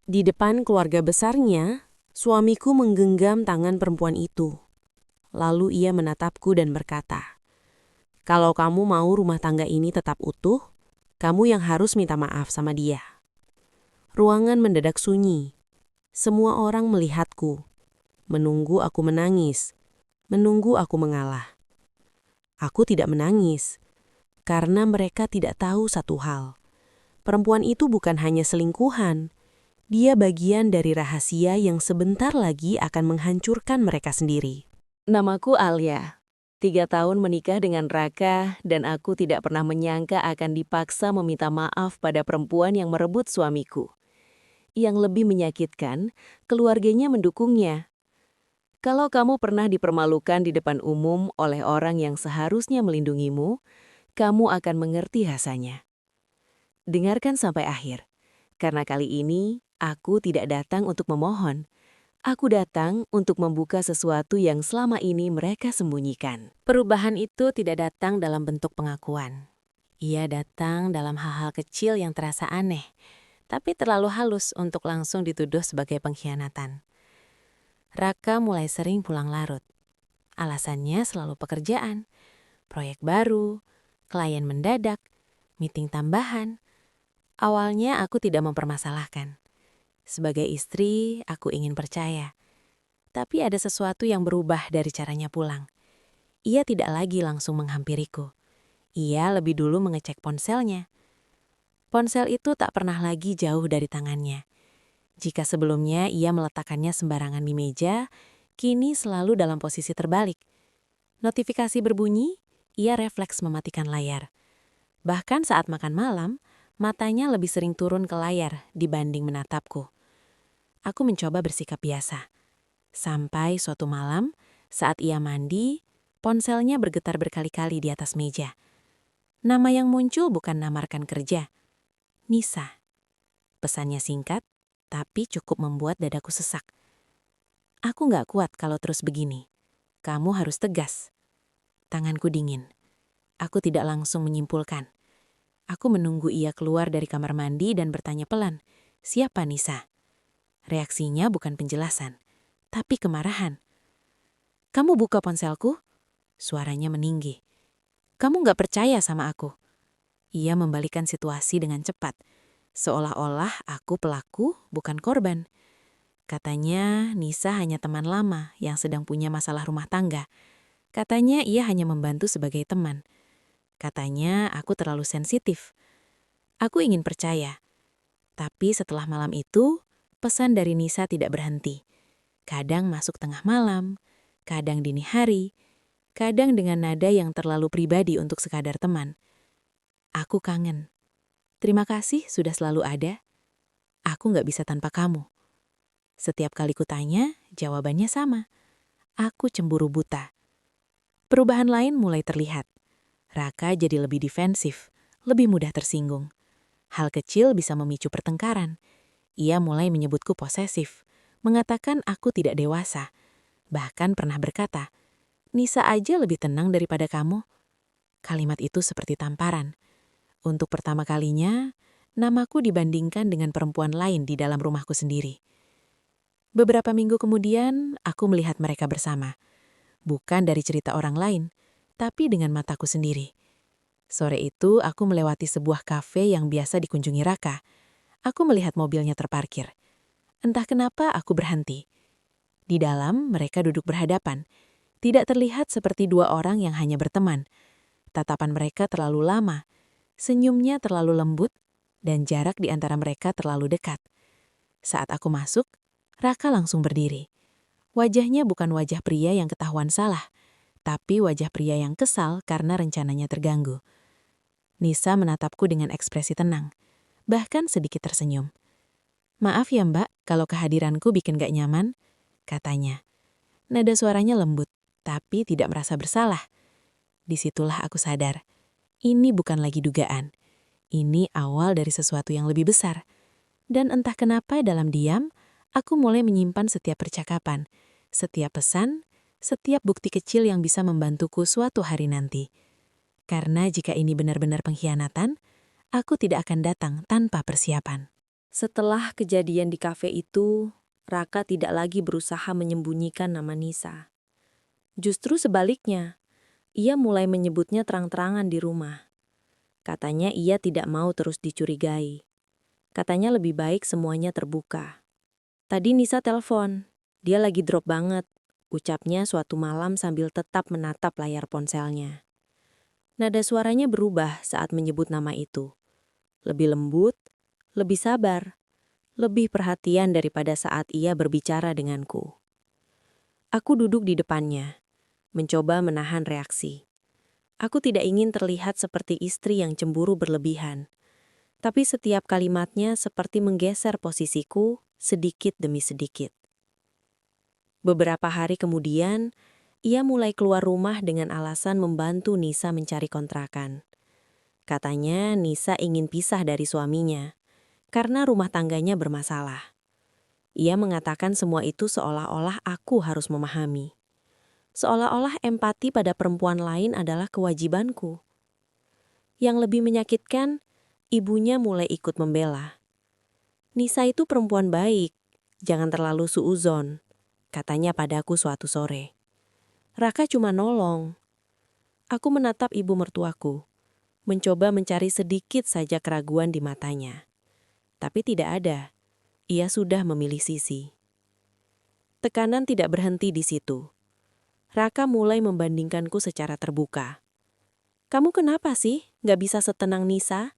Di depan keluarga besarnya, suamiku menggenggam tangan perempuan itu. Lalu ia menatapku dan berkata, "Kalau kamu mau rumah tangga ini tetap utuh, kamu yang harus minta maaf sama dia." Ruangan mendadak sunyi. Semua orang melihatku, menunggu aku menangis, menunggu aku mengalah. Aku tidak menangis, karena mereka tidak tahu satu hal. Perempuan itu bukan hanya selingkuhan, dia bagian dari rahasia yang sebentar lagi akan menghancurkan mereka sendiri. Namaku Alia. 3 tahun menikah dengan Raka dan aku tidak pernah menyangka akan dipaksa meminta maaf pada perempuan yang merebut suamiku. Yang lebih menyakitkan, keluarganya mendukungnya. Kalau kamu pernah dipermalukan di depan umum oleh orang yang seharusnya melindungimu, kamu akan mengerti rasanya. Dengarkan sampai akhir, karena kali ini aku tidak datang untuk memohon. Aku datang untuk membuka sesuatu yang selama ini mereka sembunyikan. Perubahan itu tidak datang dalam bentuk pengakuan. Ia datang dalam hal-hal kecil yang terasa aneh, tapi terlalu halus untuk langsung dituduh sebagai pengkhianatan. Raka mulai sering pulang larut. Alasannya selalu pekerjaan, proyek baru, klien mendadak, meeting tambahan. Awalnya aku tidak mempermasalahkan. Sebagai istri, aku ingin percaya. Tapi ada sesuatu yang berubah dari caranya pulang. Ia tidak lagi langsung menghampiriku. Ia lebih dulu mengecek ponselnya. Ponsel itu tak pernah lagi jauh dari tangannya. Jika sebelumnya ia meletakkannya sembarangan di meja, kini selalu dalam posisi terbalik. Notifikasi berbunyi, ia refleks mematikan layar. Bahkan saat makan malam, matanya lebih sering turun ke layar dibanding menatapku. Aku mencoba bersikap biasa. Sampai suatu malam, saat ia mandi, ponselnya bergetar berkali-kali di atas meja. Nama yang muncul bukan nama rekan kerja, Nisa. Pesannya singkat, tapi cukup membuat dadaku sesak. Aku gak kuat kalau terus begini. Kamu harus tegas. Tanganku dingin. Aku tidak langsung menyimpulkan. Aku menunggu ia keluar dari kamar mandi dan bertanya pelan, "Siapa Nisa?" Reaksinya bukan penjelasan, tapi kemarahan. "Kamu buka ponselku?" Suaranya meninggi. "Kamu gak percaya sama aku?" Ia membalikan situasi dengan cepat, seolah-olah aku pelaku, bukan korban. Katanya Nisa hanya teman lama yang sedang punya masalah rumah tangga. Katanya ia hanya membantu sebagai teman. Katanya aku terlalu sensitif. Aku ingin percaya. Tapi setelah malam itu, pesan dari Nisa tidak berhenti. Kadang masuk tengah malam, kadang dini hari, kadang dengan nada yang terlalu pribadi untuk sekadar teman. "Aku kangen. Terima kasih sudah selalu ada. Aku nggak bisa tanpa kamu." Setiap kali kutanya, jawabannya sama. "Aku cemburu buta." Perubahan lain mulai terlihat. Raka jadi lebih defensif, lebih mudah tersinggung. Hal kecil bisa memicu pertengkaran. Ia mulai menyebutku posesif, mengatakan aku tidak dewasa. Bahkan pernah berkata, "Nisa aja lebih tenang daripada kamu." Kalimat itu seperti tamparan. Untuk pertama kalinya, namaku dibandingkan dengan perempuan lain di dalam rumahku sendiri. Beberapa minggu kemudian, aku melihat mereka bersama. Bukan dari cerita orang lain, tapi dengan mataku sendiri. Sore itu, aku melewati sebuah kafe yang biasa dikunjungi Raka. Aku melihat mobilnya terparkir. Entah kenapa aku berhenti. Di dalam, mereka duduk berhadapan. Tidak terlihat seperti dua orang yang hanya berteman. Tatapan mereka terlalu lama, senyumnya terlalu lembut, dan jarak di antara mereka terlalu dekat. Saat aku masuk, Raka langsung berdiri. Wajahnya bukan wajah pria yang ketahuan salah, tapi wajah pria yang kesal karena rencananya terganggu. Nisa menatapku dengan ekspresi tenang, bahkan sedikit tersenyum. "Maaf ya Mbak, kalau kehadiranku bikin gak nyaman," katanya. Nada suaranya lembut, tapi tidak merasa bersalah. Disitulah aku sadar, ini bukan lagi dugaan. Ini awal dari sesuatu yang lebih besar. Dan entah kenapa dalam diam, aku mulai menyimpan setiap percakapan, setiap pesan, setiap bukti kecil yang bisa membantuku suatu hari nanti. Karena jika ini benar-benar pengkhianatan, aku tidak akan datang tanpa persiapan. Setelah kejadian di kafe itu, Raka tidak lagi berusaha menyembunyikan nama Nisa. Justru sebaliknya, ia mulai menyebutnya terang-terangan di rumah. Katanya ia tidak mau terus dicurigai. Katanya lebih baik semuanya terbuka. Tadi Nisa telepon, dia lagi drop banget, ucapnya suatu malam sambil tetap menatap layar ponselnya. Nada suaranya berubah saat menyebut nama itu. Lebih lembut, lebih sabar, lebih perhatian daripada saat ia berbicara denganku. Aku duduk di depannya, mencoba menahan reaksi. Aku tidak ingin terlihat seperti istri yang cemburu berlebihan. Tapi setiap kalimatnya seperti menggeser posisiku sedikit demi sedikit. Beberapa hari kemudian, ia mulai keluar rumah dengan alasan membantu Nisa mencari kontrakan. Katanya Nisa ingin pisah dari suaminya, karena rumah tangganya bermasalah. Ia mengatakan semua itu seolah-olah aku harus memahami. Seolah-olah empati pada perempuan lain adalah kewajibanku. Yang lebih menyakitkan, ibunya mulai ikut membela. Nisa itu perempuan baik, jangan terlalu suuzon, katanya padaku suatu sore. Raka cuma nolong. Aku menatap ibu mertuaku, mencoba mencari sedikit saja keraguan di matanya. Tapi tidak ada, ia sudah memilih sisi. Tekanan tidak berhenti di situ. Raka mulai membandingkanku secara terbuka. Kamu kenapa sih gak bisa setenang Nisa?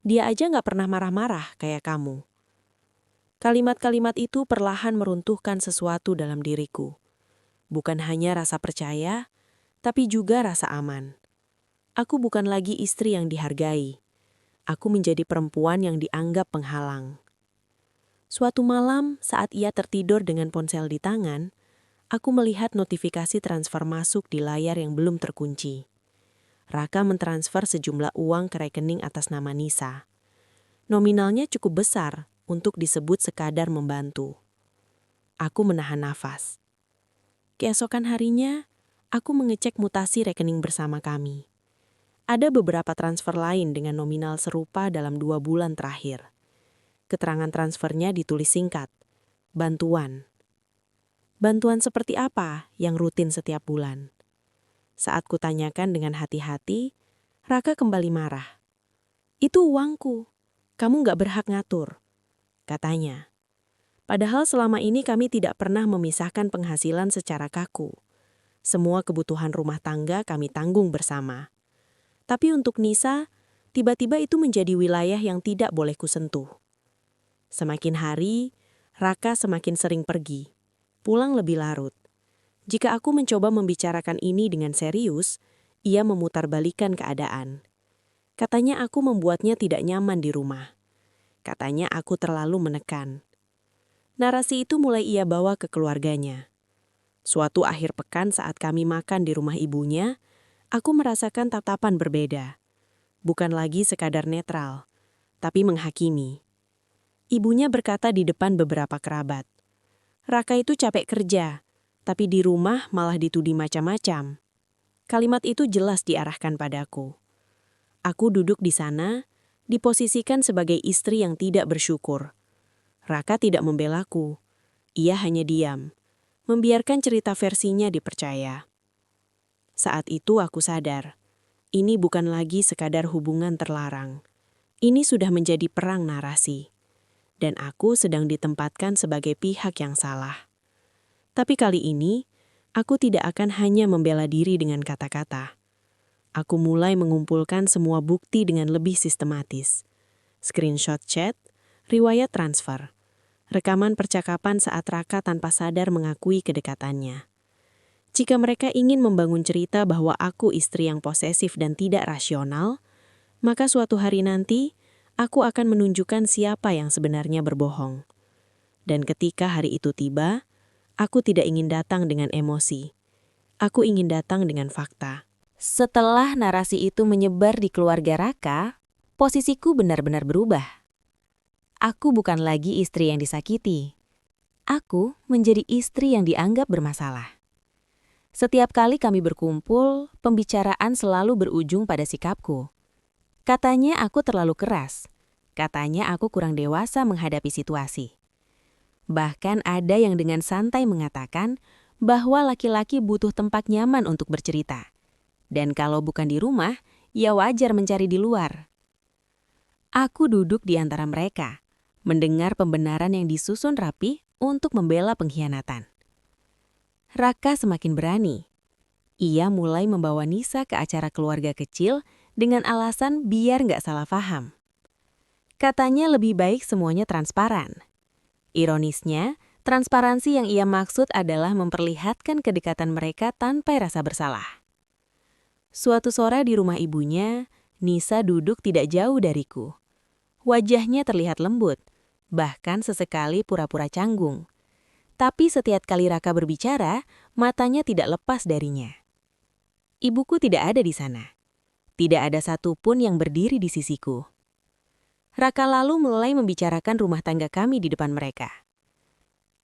Dia aja gak pernah marah-marah kayak kamu. Kalimat-kalimat itu perlahan meruntuhkan sesuatu dalam diriku. Bukan hanya rasa percaya, tapi juga rasa aman. Aku bukan lagi istri yang dihargai. Aku menjadi perempuan yang dianggap penghalang. Suatu malam saat ia tertidur dengan ponsel di tangan, aku melihat notifikasi transfer masuk di layar yang belum terkunci. Raka mentransfer sejumlah uang ke rekening atas nama Nisa. Nominalnya cukup besar untuk disebut sekadar membantu. Aku menahan nafas. Keesokan harinya, aku mengecek mutasi rekening bersama kami. Ada beberapa transfer lain dengan nominal serupa dalam 2 bulan terakhir. Keterangan transfernya ditulis singkat, bantuan. Bantuan seperti apa yang rutin setiap bulan? Saat kutanyakan dengan hati-hati, Raka kembali marah. Itu uangku, kamu gak berhak ngatur, katanya. Padahal selama ini kami tidak pernah memisahkan penghasilan secara kaku. Semua kebutuhan rumah tangga kami tanggung bersama. Tapi untuk Nisa, tiba-tiba itu menjadi wilayah yang tidak boleh kusentuh. Semakin hari, Raka semakin sering pergi, pulang lebih larut. Jika aku mencoba membicarakan ini dengan serius, ia memutarbalikkan keadaan. Katanya aku membuatnya tidak nyaman di rumah. Katanya aku terlalu menekan. Narasi itu mulai ia bawa ke keluarganya. Suatu akhir pekan saat kami makan di rumah ibunya, aku merasakan tatapan berbeda. Bukan lagi sekadar netral, tapi menghakimi. Ibunya berkata di depan beberapa kerabat, Raka itu capek kerja, tapi di rumah malah dituding macam-macam. Kalimat itu jelas diarahkan padaku. Aku duduk di sana, diposisikan sebagai istri yang tidak bersyukur. Raka tidak membelaku. Ia hanya diam, membiarkan cerita versinya dipercaya. Saat itu aku sadar, ini bukan lagi sekadar hubungan terlarang. Ini sudah menjadi perang narasi. Dan aku sedang ditempatkan sebagai pihak yang salah. Tapi kali ini, aku tidak akan hanya membela diri dengan kata-kata. Aku mulai mengumpulkan semua bukti dengan lebih sistematis. Screenshot chat, riwayat transfer, rekaman percakapan saat Raka tanpa sadar mengakui kedekatannya. Jika mereka ingin membangun cerita bahwa aku istri yang posesif dan tidak rasional, maka suatu hari nanti, aku akan menunjukkan siapa yang sebenarnya berbohong. Dan ketika hari itu tiba, aku tidak ingin datang dengan emosi. Aku ingin datang dengan fakta. Setelah narasi itu menyebar di keluarga Raka, posisiku benar-benar berubah. Aku bukan lagi istri yang disakiti. Aku menjadi istri yang dianggap bermasalah. Setiap kali kami berkumpul, pembicaraan selalu berujung pada sikapku. Katanya aku terlalu keras, Katanya aku kurang dewasa menghadapi situasi. Bahkan ada yang dengan santai mengatakan bahwa laki-laki butuh tempat nyaman untuk bercerita. Dan kalau bukan di rumah, ya wajar mencari di luar. Aku duduk di antara mereka, mendengar pembenaran yang disusun rapi untuk membela pengkhianatan. Raka semakin berani. Ia mulai membawa Nisa ke acara keluarga kecil dengan alasan biar nggak salah paham. Katanya lebih baik semuanya transparan. Ironisnya, transparansi yang ia maksud adalah memperlihatkan kedekatan mereka tanpa rasa bersalah. Suatu sore di rumah ibunya, Nisa duduk tidak jauh dariku. Wajahnya terlihat lembut, bahkan sesekali pura-pura canggung. Tapi setiap kali Raka berbicara, matanya tidak lepas darinya. Ibuku tidak ada di sana. Tidak ada satupun yang berdiri di sisiku. Raka lalu mulai membicarakan rumah tangga kami di depan mereka.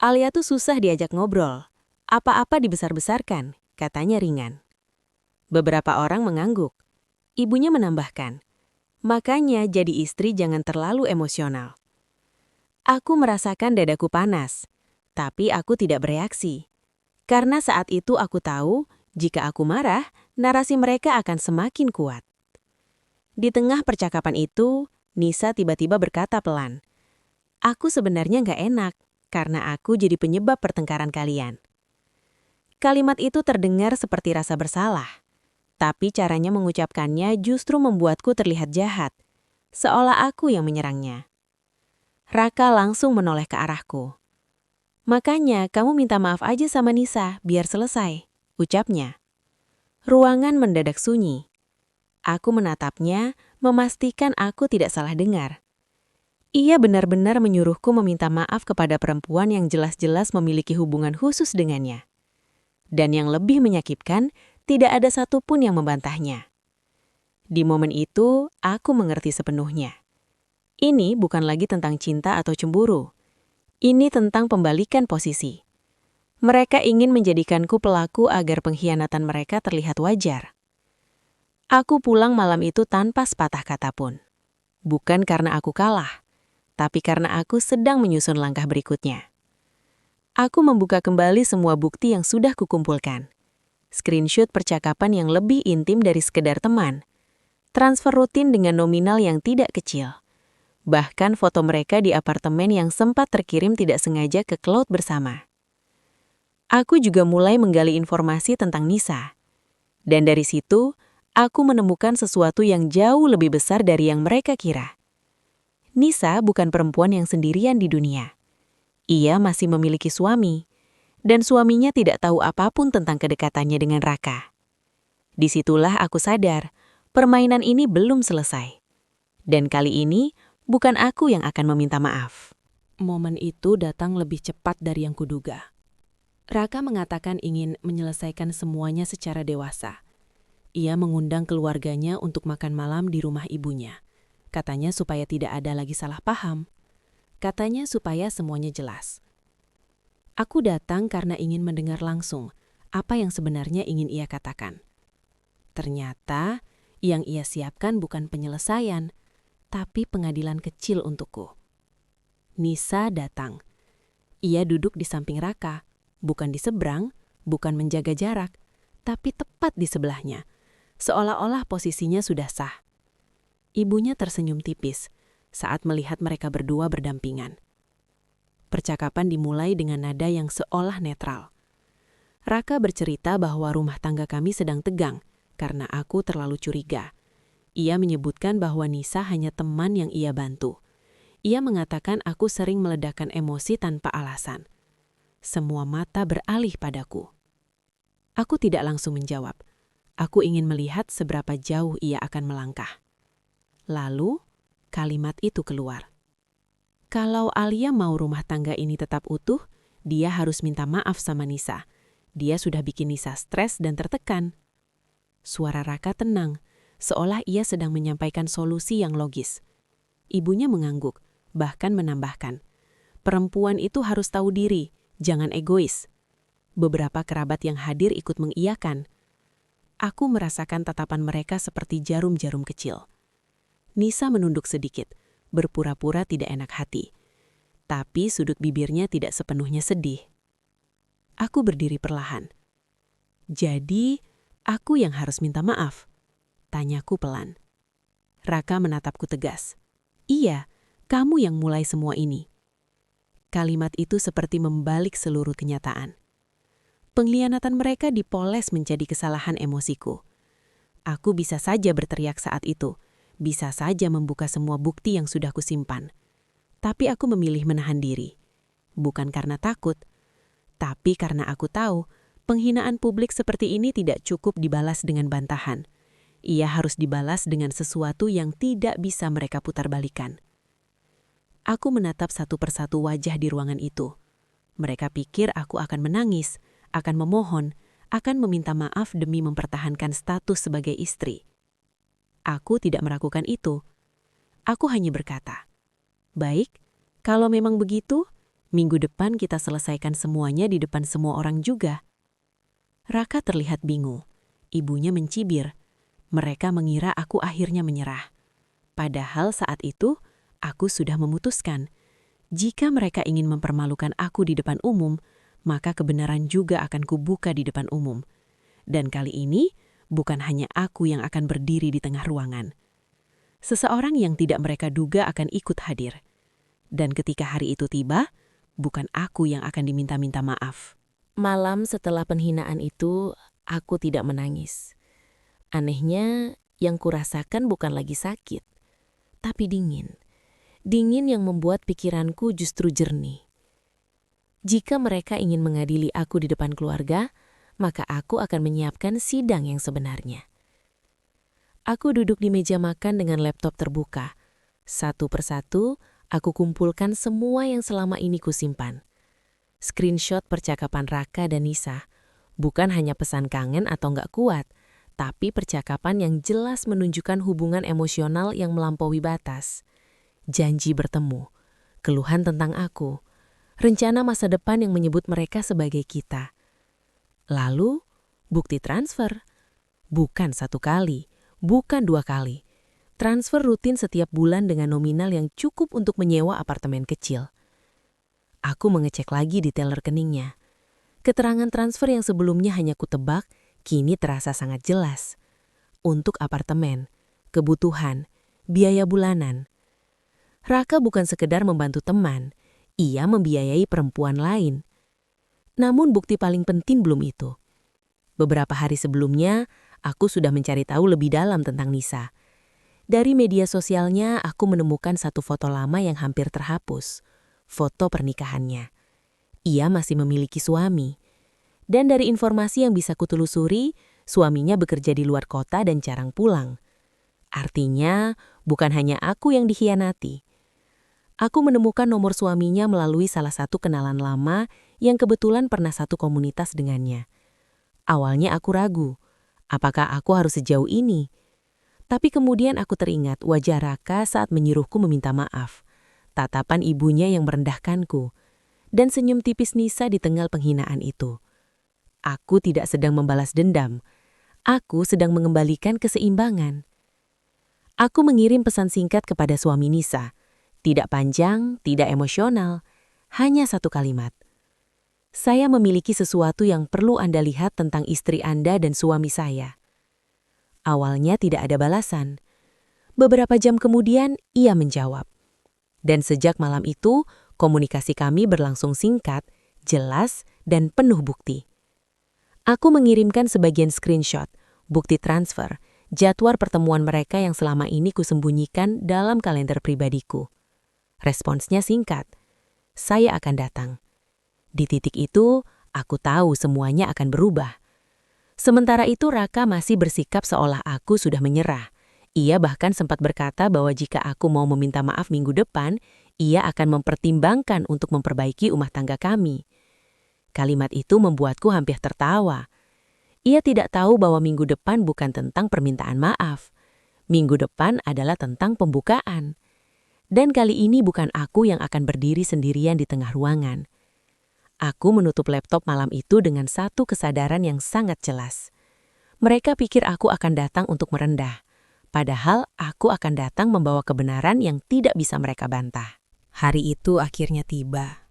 Alia tuh susah diajak ngobrol. Apa-apa dibesar-besarkan, katanya ringan. Beberapa orang mengangguk. Ibunya menambahkan, makanya jadi istri jangan terlalu emosional. Aku merasakan dadaku panas. Tapi aku tidak bereaksi. Karena saat itu aku tahu, jika aku marah, narasi mereka akan semakin kuat. Di tengah percakapan itu, Nisa tiba-tiba berkata pelan, "Aku sebenarnya nggak enak, karena aku jadi penyebab pertengkaran kalian." Kalimat itu terdengar seperti rasa bersalah. Tapi caranya mengucapkannya justru membuatku terlihat jahat, seolah aku yang menyerangnya. Raka langsung menoleh ke arahku. "Makanya kamu minta maaf aja sama Nisa, biar selesai," ucapnya. Ruangan mendadak sunyi. Aku menatapnya, memastikan aku tidak salah dengar. Ia benar-benar menyuruhku meminta maaf kepada perempuan yang jelas-jelas memiliki hubungan khusus dengannya. Dan yang lebih menyakitkan, tidak ada satupun yang membantahnya. Di momen itu, aku mengerti sepenuhnya. Ini bukan lagi tentang cinta atau cemburu. Ini tentang pembalikan posisi. Mereka ingin menjadikanku pelaku agar pengkhianatan mereka terlihat wajar. Aku pulang malam itu tanpa sepatah kata pun. Bukan karena aku kalah, tapi karena aku sedang menyusun langkah berikutnya. Aku membuka kembali semua bukti yang sudah kukumpulkan. Screenshot percakapan yang lebih intim dari sekedar teman. Transfer rutin dengan nominal yang tidak kecil. Bahkan foto mereka di apartemen yang sempat terkirim tidak sengaja ke cloud bersama. Aku juga mulai menggali informasi tentang Nisa. Dan dari situ, aku menemukan sesuatu yang jauh lebih besar dari yang mereka kira. Nisa bukan perempuan yang sendirian di dunia. Ia masih memiliki suami, dan suaminya tidak tahu apapun tentang kedekatannya dengan Raka. Disitulah aku sadar, permainan ini belum selesai. Dan kali ini, bukan aku yang akan meminta maaf. Momen itu datang lebih cepat dari yang kuduga. Raka mengatakan ingin menyelesaikan semuanya secara dewasa. Ia mengundang keluarganya untuk makan malam di rumah ibunya. Katanya supaya tidak ada lagi salah paham. Katanya supaya semuanya jelas. Aku datang karena ingin mendengar langsung apa yang sebenarnya ingin ia katakan. Ternyata, yang ia siapkan bukan penyelesaian, tapi pengadilan kecil untukku. Nisa datang. Ia duduk di samping Raka, bukan di seberang, bukan menjaga jarak, tapi tepat di sebelahnya, seolah-olah posisinya sudah sah. Ibunya tersenyum tipis saat melihat mereka berdua berdampingan. Percakapan dimulai dengan nada yang seolah netral. Raka bercerita bahwa rumah tangga kami sedang tegang karena aku terlalu curiga. Ia menyebutkan bahwa Nisa hanya teman yang ia bantu. Ia mengatakan aku sering meledakkan emosi tanpa alasan. Semua mata beralih padaku. Aku tidak langsung menjawab. Aku ingin melihat seberapa jauh ia akan melangkah. Lalu, kalimat itu keluar. Kalau Alia mau rumah tangga ini tetap utuh, dia harus minta maaf sama Nisa. Dia sudah bikin Nisa stres dan tertekan. Suara Raka tenang, seolah ia sedang menyampaikan solusi yang logis. Ibunya mengangguk, bahkan menambahkan, perempuan itu harus tahu diri, jangan egois. Beberapa kerabat yang hadir ikut mengiyakan. Aku merasakan tatapan mereka seperti jarum-jarum kecil. Nisa menunduk sedikit, berpura-pura tidak enak hati. Tapi sudut bibirnya tidak sepenuhnya sedih. Aku berdiri perlahan. "Jadi, aku yang harus minta maaf?" Tanyaku pelan. Raka menatapku tegas. "Iya, kamu yang mulai semua ini." Kalimat itu seperti membalik seluruh kenyataan. Pengkhianatan mereka dipoles menjadi kesalahan emosiku. Aku bisa saja berteriak saat itu, bisa saja membuka semua bukti yang sudah kusimpan. Tapi aku memilih menahan diri. Bukan karena takut, tapi karena aku tahu penghinaan publik seperti ini tidak cukup dibalas dengan bantahan. Ia harus dibalas dengan sesuatu yang tidak bisa mereka putarbalikan. Aku menatap satu persatu wajah di ruangan itu. Mereka pikir aku akan menangis, akan memohon, akan meminta maaf demi mempertahankan status sebagai istri. Aku tidak melakukan itu. Aku hanya berkata, "Baik, kalau memang begitu, minggu depan kita selesaikan semuanya di depan semua orang juga." Raka terlihat bingung. Ibunya mencibir. Mereka mengira aku akhirnya menyerah. Padahal saat itu, aku sudah memutuskan. Jika mereka ingin mempermalukan aku di depan umum, maka kebenaran juga akan kubuka di depan umum. Dan kali ini, bukan hanya aku yang akan berdiri di tengah ruangan. Seseorang yang tidak mereka duga akan ikut hadir. Dan ketika hari itu tiba, bukan aku yang akan diminta-minta maaf. Malam setelah penghinaan itu, aku tidak menangis. Anehnya, yang kurasakan bukan lagi sakit, tapi dingin. Dingin yang membuat pikiranku justru jernih. Jika mereka ingin mengadili aku di depan keluarga, maka aku akan menyiapkan sidang yang sebenarnya. Aku duduk di meja makan dengan laptop terbuka. Satu persatu, aku kumpulkan semua yang selama ini kusimpan. Screenshot percakapan Raka dan Nisa. Bukan hanya pesan kangen atau nggak kuat, tapi percakapan yang jelas menunjukkan hubungan emosional yang melampaui batas. Janji bertemu, keluhan tentang aku, rencana masa depan yang menyebut mereka sebagai kita. Lalu, bukti transfer. Bukan satu kali, bukan dua kali. Transfer rutin setiap bulan dengan nominal yang cukup untuk menyewa apartemen kecil. Aku mengecek lagi detail rekeningnya. Keterangan transfer yang sebelumnya hanya kutebak, kini terasa sangat jelas. Untuk apartemen, kebutuhan, biaya bulanan. Raka bukan sekedar membantu teman, ia membiayai perempuan lain. Namun bukti paling penting belum itu. Beberapa hari sebelumnya, aku sudah mencari tahu lebih dalam tentang Nisa. Dari media sosialnya, aku menemukan satu foto lama yang hampir terhapus. Foto pernikahannya. Ia masih memiliki suami. Dan dari informasi yang bisa kutelusuri, suaminya bekerja di luar kota dan jarang pulang. Artinya, bukan hanya aku yang dikhianati. Aku menemukan nomor suaminya melalui salah satu kenalan lama yang kebetulan pernah satu komunitas dengannya. Awalnya aku ragu, apakah aku harus sejauh ini? Tapi kemudian aku teringat wajah Raka saat menyuruhku meminta maaf, tatapan ibunya yang merendahkanku, dan senyum tipis Nisa di tengah penghinaan itu. Aku tidak sedang membalas dendam, aku sedang mengembalikan keseimbangan. Aku mengirim pesan singkat kepada suami Nisa. Tidak panjang, tidak emosional, hanya satu kalimat. "Saya memiliki sesuatu yang perlu Anda lihat tentang istri Anda dan suami saya." Awalnya tidak ada balasan. Beberapa jam kemudian, ia menjawab. Dan sejak malam itu, komunikasi kami berlangsung singkat, jelas, dan penuh bukti. Aku mengirimkan sebagian screenshot, bukti transfer, jadwal pertemuan mereka yang selama ini kusembunyikan dalam kalender pribadiku. Responsnya singkat, "Saya akan datang." Di titik itu, aku tahu semuanya akan berubah. Sementara itu Raka masih bersikap seolah aku sudah menyerah. Ia bahkan sempat berkata bahwa jika aku mau meminta maaf minggu depan, ia akan mempertimbangkan untuk memperbaiki rumah tangga kami. Kalimat itu membuatku hampir tertawa. Ia tidak tahu bahwa minggu depan bukan tentang permintaan maaf. Minggu depan adalah tentang pembukaan. Dan kali ini bukan aku yang akan berdiri sendirian di tengah ruangan. Aku menutup laptop malam itu dengan satu kesadaran yang sangat jelas. Mereka pikir aku akan datang untuk merendah. Padahal aku akan datang membawa kebenaran yang tidak bisa mereka bantah. Hari itu akhirnya tiba.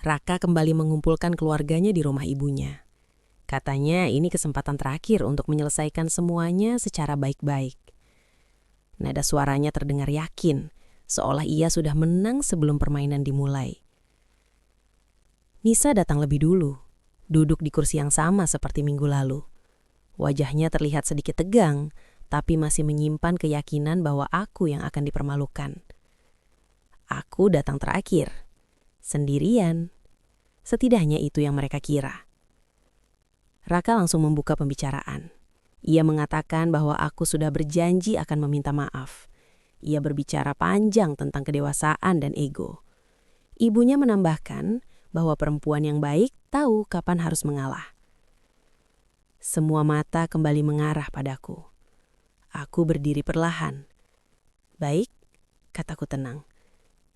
Raka kembali mengumpulkan keluarganya di rumah ibunya. Katanya ini kesempatan terakhir untuk menyelesaikan semuanya secara baik-baik. Nada suaranya terdengar yakin, seolah ia sudah menang sebelum permainan dimulai. Nisa datang lebih dulu, duduk di kursi yang sama seperti minggu lalu. Wajahnya terlihat sedikit tegang, tapi masih menyimpan keyakinan bahwa aku yang akan dipermalukan. Aku datang terakhir, sendirian. Setidaknya itu yang mereka kira. Raka langsung membuka pembicaraan. Ia mengatakan bahwa aku sudah berjanji akan meminta maaf. Ia berbicara panjang tentang kedewasaan dan ego. Ibunya menambahkan bahwa perempuan yang baik tahu kapan harus mengalah. Semua mata kembali mengarah padaku. Aku berdiri perlahan. Baik, kataku tenang.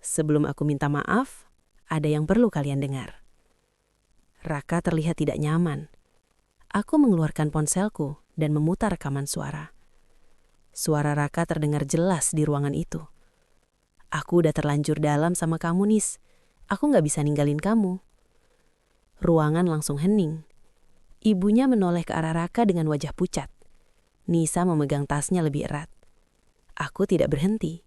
Sebelum aku minta maaf, ada yang perlu kalian dengar. Raka terlihat tidak nyaman. Aku mengeluarkan ponselku dan memutar rekaman suara. Suara Raka terdengar jelas di ruangan itu. Aku udah terlanjur dalam sama kamu, Nis. Aku gak bisa ninggalin kamu. Ruangan langsung hening. Ibunya menoleh ke arah Raka dengan wajah pucat. Nisa memegang tasnya lebih erat. Aku tidak berhenti.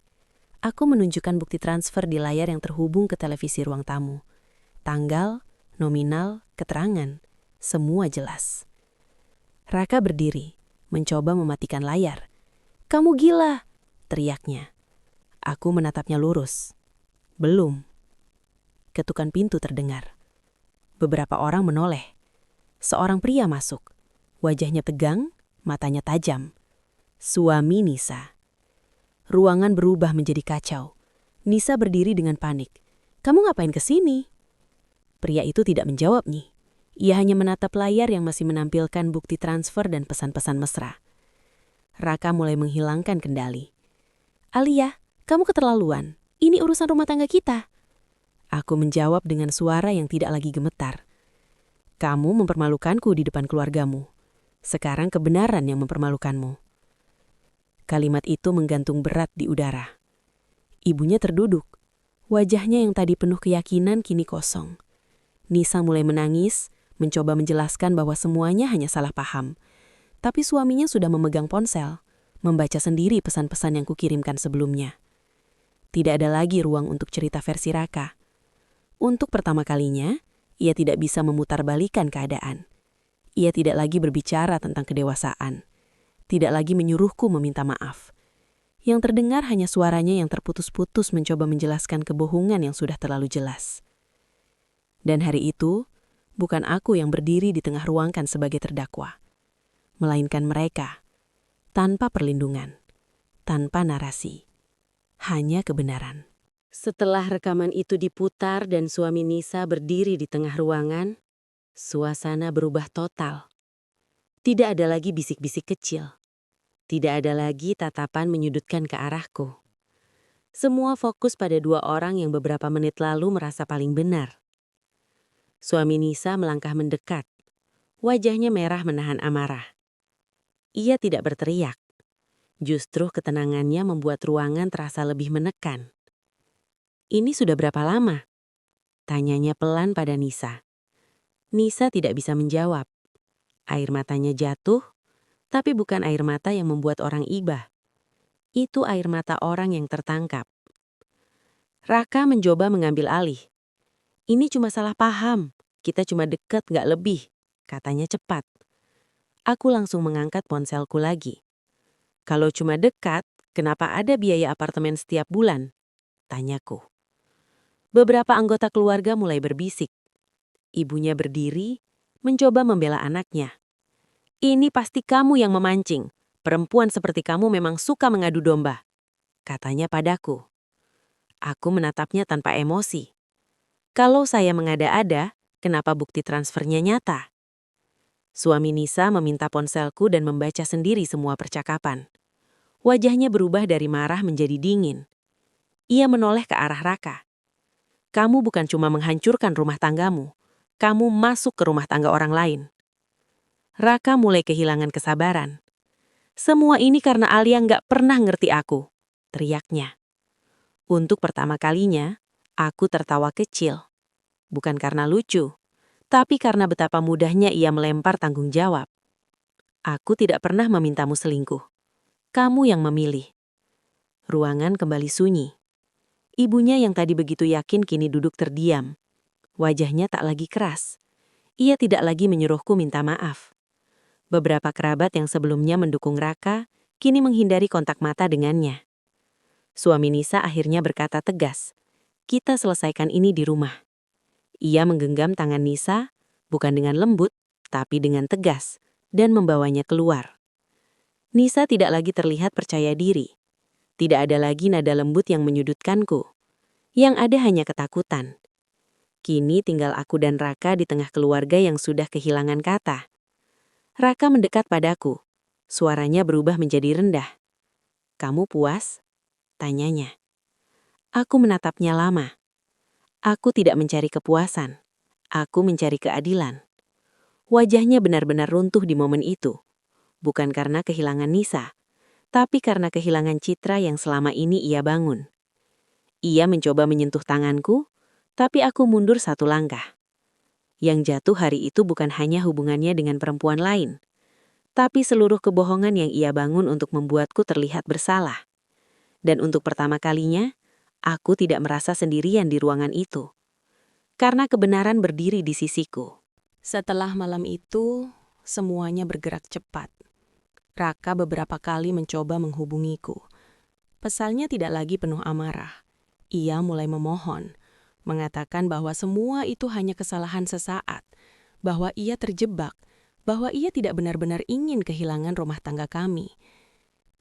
Aku menunjukkan bukti transfer di layar yang terhubung ke televisi ruang tamu. Tanggal, nominal, keterangan, semua jelas. Raka berdiri, mencoba mematikan layar. "Kamu gila!" teriaknya. Aku menatapnya lurus. Belum. Ketukan pintu terdengar. Beberapa orang menoleh. Seorang pria masuk. Wajahnya tegang, matanya tajam. Suami Nisa. Ruangan berubah menjadi kacau. Nisa berdiri dengan panik. "Kamu ngapain kesini?" Pria itu tidak menjawab nih. Ia hanya menatap layar yang masih menampilkan bukti transfer dan pesan-pesan mesra. Raka mulai menghilangkan kendali. "Alia, kamu keterlaluan. Ini urusan rumah tangga kita." Aku menjawab dengan suara yang tidak lagi gemetar. "Kamu mempermalukanku di depan keluargamu. Sekarang kebenaran yang mempermalukanmu." Kalimat itu menggantung berat di udara. Ibunya terduduk. Wajahnya yang tadi penuh keyakinan kini kosong. Nisa mulai menangis, mencoba menjelaskan bahwa semuanya hanya salah paham. Tapi suaminya sudah memegang ponsel, membaca sendiri pesan-pesan yang kukirimkan sebelumnya. Tidak ada lagi ruang untuk cerita versi Raka. Untuk pertama kalinya, ia tidak bisa memutarbalikkan keadaan. Ia tidak lagi berbicara tentang kedewasaan. Tidak lagi menyuruhku meminta maaf. Yang terdengar hanya suaranya yang terputus-putus mencoba menjelaskan kebohongan yang sudah terlalu jelas. Dan hari itu, bukan aku yang berdiri di tengah ruangan sebagai terdakwa, melainkan mereka, tanpa perlindungan, tanpa narasi, hanya kebenaran. Setelah rekaman itu diputar dan suami Nisa berdiri di tengah ruangan, suasana berubah total. Tidak ada lagi bisik-bisik kecil. Tidak ada lagi tatapan menyudutkan ke arahku. Semua fokus pada dua orang yang beberapa menit lalu merasa paling benar. Suami Nisa melangkah mendekat. Wajahnya merah menahan amarah. Ia tidak berteriak. Justru ketenangannya membuat ruangan terasa lebih menekan. "Ini sudah berapa lama?" tanyanya pelan pada Nisa. Nisa tidak bisa menjawab. Air matanya jatuh, tapi bukan air mata yang membuat orang iba. Itu air mata orang yang tertangkap. Raka mencoba mengambil alih. "Ini cuma salah paham. Kita cuma dekat gak lebih," katanya cepat. Aku langsung mengangkat ponselku lagi. "Kalau cuma dekat, kenapa ada biaya apartemen setiap bulan?" tanyaku. Beberapa anggota keluarga mulai berbisik. Ibunya berdiri, mencoba membela anaknya. "Ini pasti kamu yang memancing. Perempuan seperti kamu memang suka mengadu domba," katanya padaku. Aku menatapnya tanpa emosi. Kalau saya mengada-ada, kenapa bukti transfernya nyata? Suami Nisa meminta ponselku dan membaca sendiri semua percakapan. Wajahnya berubah dari marah menjadi dingin. Ia menoleh ke arah Raka. "Kamu bukan cuma menghancurkan rumah tanggamu, kamu masuk ke rumah tangga orang lain." Raka mulai kehilangan kesabaran. Semua ini karena Alia nggak pernah ngerti aku, teriaknya. Untuk pertama kalinya, aku tertawa kecil. Bukan karena lucu, tapi karena betapa mudahnya ia melempar tanggung jawab. Aku tidak pernah memintamu selingkuh. Kamu yang memilih. Ruangan kembali sunyi. Ibunya yang tadi begitu yakin kini duduk terdiam. Wajahnya tak lagi keras. Ia tidak lagi menyuruhku minta maaf. Beberapa kerabat yang sebelumnya mendukung Raka, kini menghindari kontak mata dengannya. Suami Nisa akhirnya berkata tegas, "Kita selesaikan ini di rumah." Ia menggenggam tangan Nisa, bukan dengan lembut, tapi dengan tegas, dan membawanya keluar. Nisa tidak lagi terlihat percaya diri. Tidak ada lagi nada lembut yang menyudutkanku. Yang ada hanya ketakutan. Kini tinggal aku dan Raka di tengah keluarga yang sudah kehilangan kata. Raka mendekat padaku. Suaranya berubah menjadi rendah. "Kamu puas?" tanyanya. Aku menatapnya lama. Aku tidak mencari kepuasan. Aku mencari keadilan. Wajahnya benar-benar runtuh di momen itu. Bukan karena kehilangan Nisa, tapi karena kehilangan citra yang selama ini ia bangun. Ia mencoba menyentuh tanganku, tapi aku mundur satu langkah. Yang jatuh hari itu bukan hanya hubungannya dengan perempuan lain, tapi seluruh kebohongan yang ia bangun untuk membuatku terlihat bersalah. Dan untuk pertama kalinya, aku tidak merasa sendirian di ruangan itu. Karena kebenaran berdiri di sisiku. Setelah malam itu, semuanya bergerak cepat. Raka beberapa kali mencoba menghubungiku. Pesannya tidak lagi penuh amarah. Ia mulai memohon, mengatakan bahwa semua itu hanya kesalahan sesaat, bahwa ia terjebak, bahwa ia tidak benar-benar ingin kehilangan rumah tangga kami.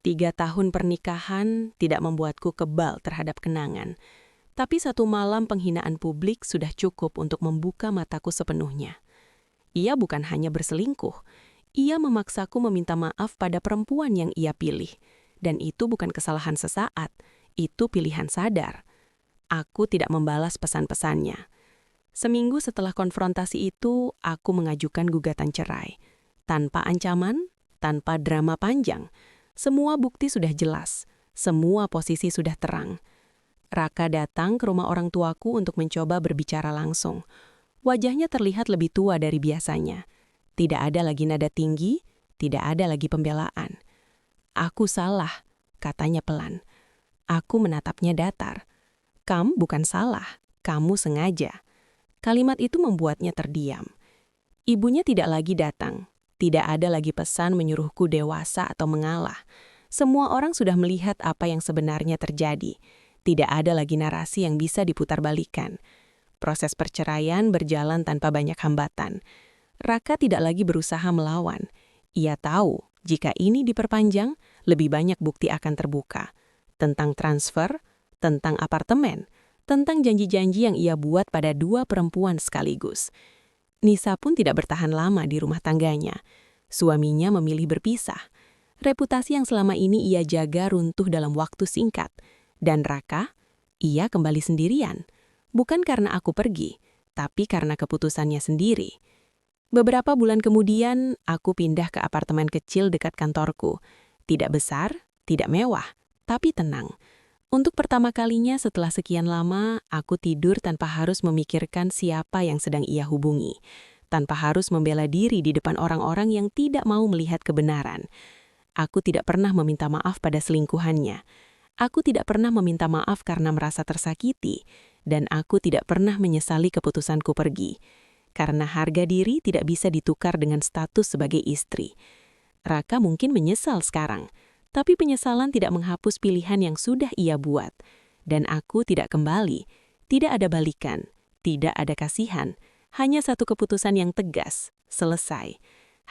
3 tahun pernikahan tidak membuatku kebal terhadap kenangan, tapi satu malam penghinaan publik sudah cukup untuk membuka mataku sepenuhnya. Ia bukan hanya berselingkuh, ia memaksaku meminta maaf pada perempuan yang ia pilih. Dan itu bukan kesalahan sesaat, itu pilihan sadar. Aku tidak membalas pesan-pesannya. Seminggu setelah konfrontasi itu, aku mengajukan gugatan cerai. Tanpa ancaman, tanpa drama panjang. Semua bukti sudah jelas, semua posisi sudah terang. Raka datang ke rumah orang tuaku untuk mencoba berbicara langsung. Wajahnya terlihat lebih tua dari biasanya. Tidak ada lagi nada tinggi, tidak ada lagi pembelaan. "Aku salah," katanya pelan. Aku menatapnya datar. "Kamu bukan salah, kamu sengaja." Kalimat itu membuatnya terdiam. Ibunya tidak lagi datang. Tidak ada lagi pesan menyuruhku dewasa atau mengalah. Semua orang sudah melihat apa yang sebenarnya terjadi. Tidak ada lagi narasi yang bisa diputarbalikkan. Proses perceraian berjalan tanpa banyak hambatan. Raka tidak lagi berusaha melawan. Ia tahu, jika ini diperpanjang, lebih banyak bukti akan terbuka. Tentang transfer, tentang apartemen, tentang janji-janji yang ia buat pada 2 perempuan sekaligus. Nisa pun tidak bertahan lama di rumah tangganya. Suaminya memilih berpisah. Reputasi yang selama ini ia jaga runtuh dalam waktu singkat. Dan Raka, ia kembali sendirian. Bukan karena aku pergi, tapi karena keputusannya sendiri. Beberapa bulan kemudian, aku pindah ke apartemen kecil dekat kantorku. Tidak besar, tidak mewah, tapi tenang. Untuk pertama kalinya setelah sekian lama, aku tidur tanpa harus memikirkan siapa yang sedang ia hubungi. Tanpa harus membela diri di depan orang-orang yang tidak mau melihat kebenaran. Aku tidak pernah meminta maaf pada selingkuhannya. Aku tidak pernah meminta maaf karena merasa tersakiti. Dan aku tidak pernah menyesali keputusanku pergi. Karena harga diri tidak bisa ditukar dengan status sebagai istri. Raka mungkin menyesal sekarang. Tapi penyesalan tidak menghapus pilihan yang sudah ia buat. Dan aku tidak kembali. Tidak ada balikan. Tidak ada kasihan. Hanya satu keputusan yang tegas. Selesai.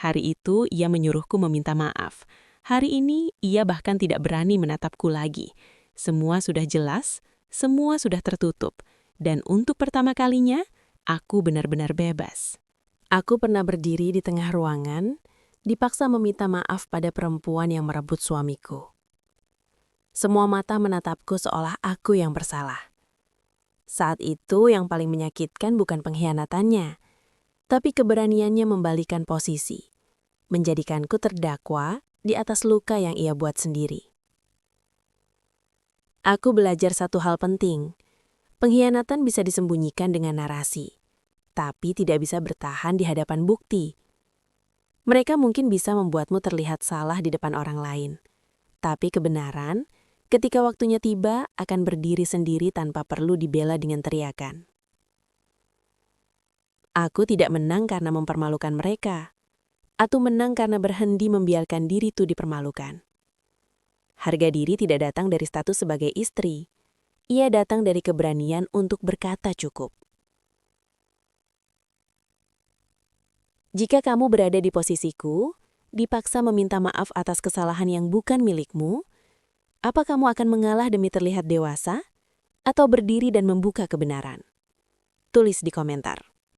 Hari itu ia menyuruhku meminta maaf. Hari ini ia bahkan tidak berani menatapku lagi. Semua sudah jelas. Semua sudah tertutup. Dan untuk pertama kalinya, aku benar-benar bebas. Aku pernah berdiri di tengah ruangan, dipaksa meminta maaf pada perempuan yang merebut suamiku. Semua mata menatapku seolah aku yang bersalah. Saat itu yang paling menyakitkan bukan pengkhianatannya, tapi keberaniannya membalikan posisi, menjadikanku terdakwa di atas luka yang ia buat sendiri. Aku belajar satu hal penting. Pengkhianatan bisa disembunyikan dengan narasi, tapi tidak bisa bertahan di hadapan bukti. Mereka mungkin bisa membuatmu terlihat salah di depan orang lain, tapi kebenaran, ketika waktunya tiba, akan berdiri sendiri tanpa perlu dibela dengan teriakan. Aku tidak menang karena mempermalukan mereka, atau menang karena berhenti membiarkan diri itu dipermalukan. Harga diri tidak datang dari status sebagai istri. Ia datang dari keberanian untuk berkata cukup. Jika kamu berada di posisiku, dipaksa meminta maaf atas kesalahan yang bukan milikmu, apa kamu akan mengalah demi terlihat dewasa, atau berdiri dan membuka kebenaran? Tulis di komentar.